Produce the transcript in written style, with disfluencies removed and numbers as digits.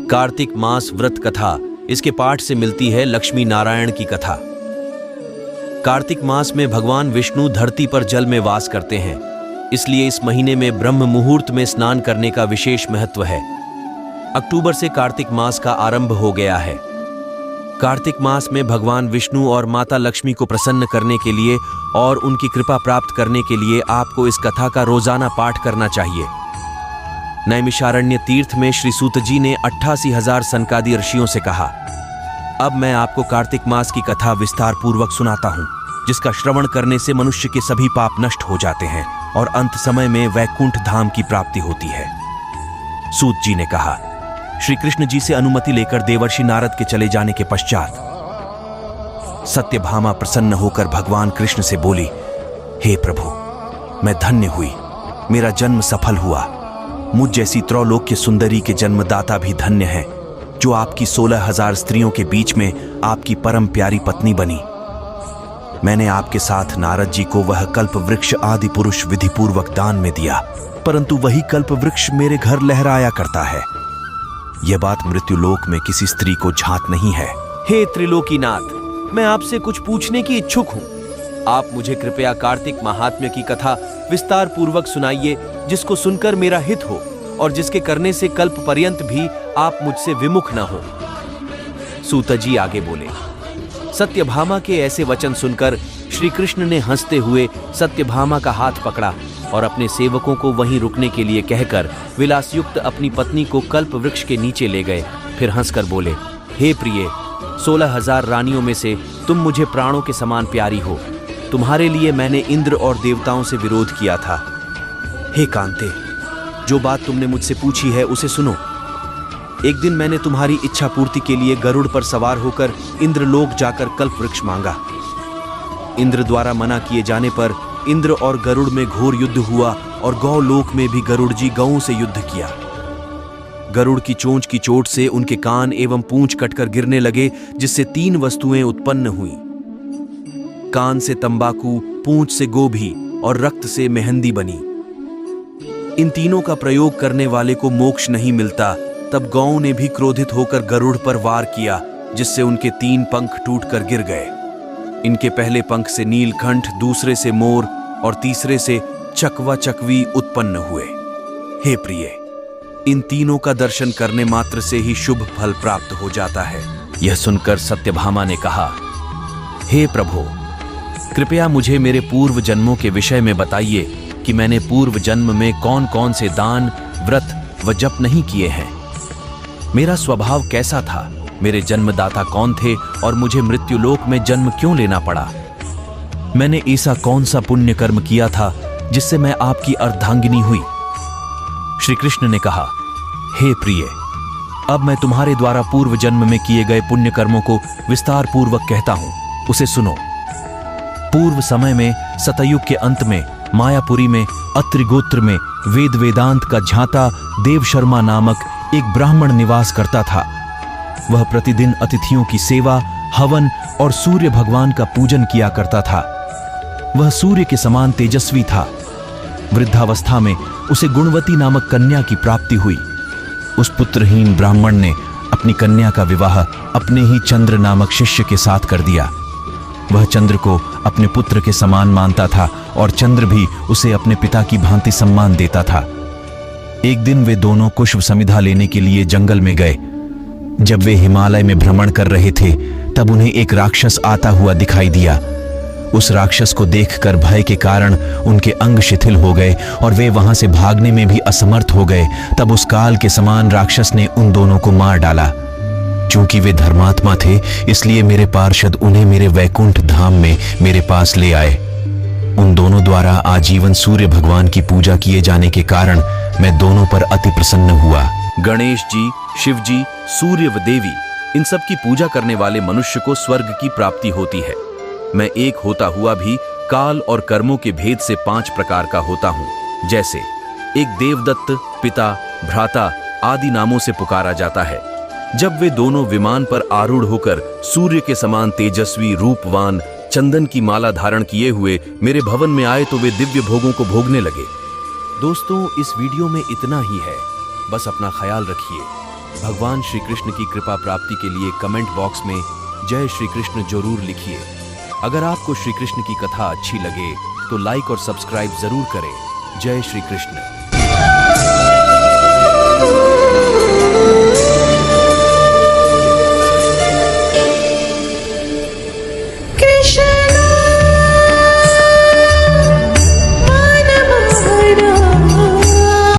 कार्तिक मास व्रत कथा, इसके पाठ से मिलती है लक्ष्मी नारायण की कथा। कार्तिक मास में भगवान विष्णु धरती पर जल में वास करते हैं, इसलिए इस महीने में ब्रह्म मुहूर्त में स्नान करने का विशेष महत्व है। अक्टूबर से कार्तिक मास का आरंभ हो गया है। कार्तिक मास में भगवान विष्णु और माता लक्ष्मी को प्रसन्न करने के लिए और उनकी कृपा प्राप्त करने के लिए आपको इस कथा का रोजाना पाठ करना चाहिए। नैमिषारण्य तीर्थ में श्री सूत जी ने 88,000 सनकादि ऋषियों से कहा। अब मैं आपको कार्तिक मास की कथा विस्तार पूर्वक सुनाता हूँ, जिसका श्रवण करने से मनुष्य के सभी पाप नष्ट हो जाते हैं और अंत समय में वैकुंठ धाम की प्राप्ति होती है। सूत जी ने कहा, श्री कृष्ण जी से अनुमति लेकर देवर्षि नारद के चले जाने के पश्चात सत्यभामा प्रसन्न होकर भगवान कृष्ण से बोली, हे प्रभु, मैं धन्य हुई, मेरा जन्म सफल हुआ। मुझ जैसी त्रैलोक्य सुंदरी के जन्मदाता भी धन्य है, जो आपकी 16,000 स्त्रियों के बीच में आपकी परम प्यारी पत्नी बनी। मैंने आपके साथ नारद जी को वह कल्प वृक्ष आदि पुरुष विधि पूर्वक दान में दिया, परंतु वही कल्प वृक्ष मेरे घर लहराया करता है। यह बात मृत्युलोक में किसी स्त्री को झांक नहीं है। हे त्रिलोकीनाथ, मैं आपसे कुछ पूछने की इच्छुक हूँ। आप मुझे कृपया कार्तिक महात्म्य की कथा विस्तार पूर्वक सुनाइए, जिसको सुनकर मेरा हित हो और जिसके करने से कल्प पर्यंत भी आप मुझसे विमुख न हो। सूत जी आगे बोले। सत्यभामा के ऐसे वचन सुनकर श्री कृष्ण ने हंसते हुए सत्यभामा का हाथ पकड़ा और अपने सेवकों को वहीं रुकने के लिए कहकर विलासयुक्त अपनी पत्नी को कल्प वृक्ष के नीचे ले गए। फिर हंसकर बोले, हे प्रिय, 16,000 रानियों में से तुम मुझे प्राणों के समान प्यारी हो। तुम्हारे लिए मैंने इंद्र और देवताओं से विरोध किया था। हे कांते, जो बात तुमने मुझसे पूछी है उसे सुनो। एक दिन मैंने तुम्हारी इच्छा पूर्ति के लिए गरुड़ पर सवार होकर इंद्रलोक जाकर कल्प वृक्ष मांगा। इंद्र द्वारा मना किए जाने पर इंद्र और गरुड़ में घोर युद्ध हुआ और गौलोक में भी गरुड़ जी गौओं से युद्ध किया। गरुड़ की चोंच की चोट से उनके कान एवं पूंछ कटकर गिरने लगे, जिससे 3 वस्तुएं उत्पन्न हुई। कान से तंबाकू, पूंछ से गोभी और रक्त से मेहंदी बनी। इन तीनों का प्रयोग करने वाले को मोक्ष नहीं मिलता। तब गौओं ने भी क्रोधित होकर गरुड़ पर वार किया, जिससे उनके 3 पंख टूटकर गिर गए। इनके पहले पंख से नीलकंठ, दूसरे से मोर और तीसरे से चकवा चकवी उत्पन्न हुए। हे प्रिय, इन तीनों का दर्शन करने मात्र से ही शुभ फल प्राप्त हो जाता है। यह सुनकर सत्यभामा ने कहा, हे प्रभु, कृपया मुझे मेरे पूर्व जन्मों के विषय में बताइए कि मैंने पूर्व जन्म में कौन कौन से दान, व्रत व जप नहीं किए हैं। मेरा स्वभाव कैसा था, मेरे जन्मदाता कौन थे और मुझे मृत्युलोक में जन्म क्यों लेना पड़ा। मैंने ऐसा कौन सा पुण्य कर्म किया था जिससे मैं आपकी अर्धांगिनी हुई। श्री कृष्ण ने कहा, हे प्रिय, अब मैं तुम्हारे द्वारा पूर्व जन्म में किए गए पुण्य कर्मों को विस्तार पूर्वक कहता हूं, उसे सुनो। पूर्व समय में सतयुग के अंत में मायापुरी में अत्रि गोत्र में वेद वेदांत का झांता देव शर्मा नामक एक ब्राह्मण निवास करता था। वह प्रतिदिन अतिथियों की सेवा, हवन और सूर्य भगवान का पूजन किया करता था। वह सूर्य के समान तेजस्वी था। वृद्धावस्था में उसे गुणवती नामक कन्या की प्राप्ति हुई। उस पुत्रहीन ब्राह्मण ने अपनी कन्या का विवाह अपने ही चंद्र नामक शिष्य के साथ कर दिया। वह चंद्र को अपने पुत्र के समान मानता था और चंद्र भी उसे अपने पिता की भांति सम्मान देता था। एक दिन वे दोनों कुश समिधा लेने के लिए जंगल में गए। जब वे हिमालय में भ्रमण कर रहे थे, तब उन्हें एक राक्षस आता हुआ दिखाई दिया। उस राक्षस को देखकर भय के कारण उनके अंग शिथिल हो गए और वे वहां से भागने में भी असमर्थ हो गए। तब उस काल के समान राक्षस ने उन दोनों को मार डाला। चूंकि वे धर्मात्मा थे, इसलिए मेरे पार्षद उन्हें मेरे वैकुंठ धाम में मेरे पास ले आए। उन दोनों द्वारा आजीवन सूर्य भगवान की पूजा किए जाने के कारण मैं दोनों पर अति प्रसन्न हुआ। गणेश जी, शिव जी, सूर्य व देवी, इन सब की पूजा करने वाले मनुष्य को स्वर्ग की प्राप्ति होती है। मैं एक होता हुआ भी काल और कर्मों के भेद से 5 प्रकार का होता हूँ। जैसे एक देवदत्त, पिता, भ्राता आदि नामों से पुकारा जाता है। जब वे दोनों विमान पर आरूढ़ होकर सूर्य के समान तेजस्वी, रूपवान, चंदन की माला धारण किए हुए मेरे भवन में आए तो वे दिव्य भोगों को भोगने लगे। दोस्तों, इस वीडियो में इतना ही है। बस अपना ख्याल रखिए। भगवान श्री कृष्ण की कृपा प्राप्ति के लिए कमेंट बॉक्स में जय श्री कृष्ण जरूर लिखिए। अगर आपको श्री कृष्ण की कथा अच्छी लगे तो लाइक और सब्सक्राइब जरूर करें। जय श्री कृष्ण।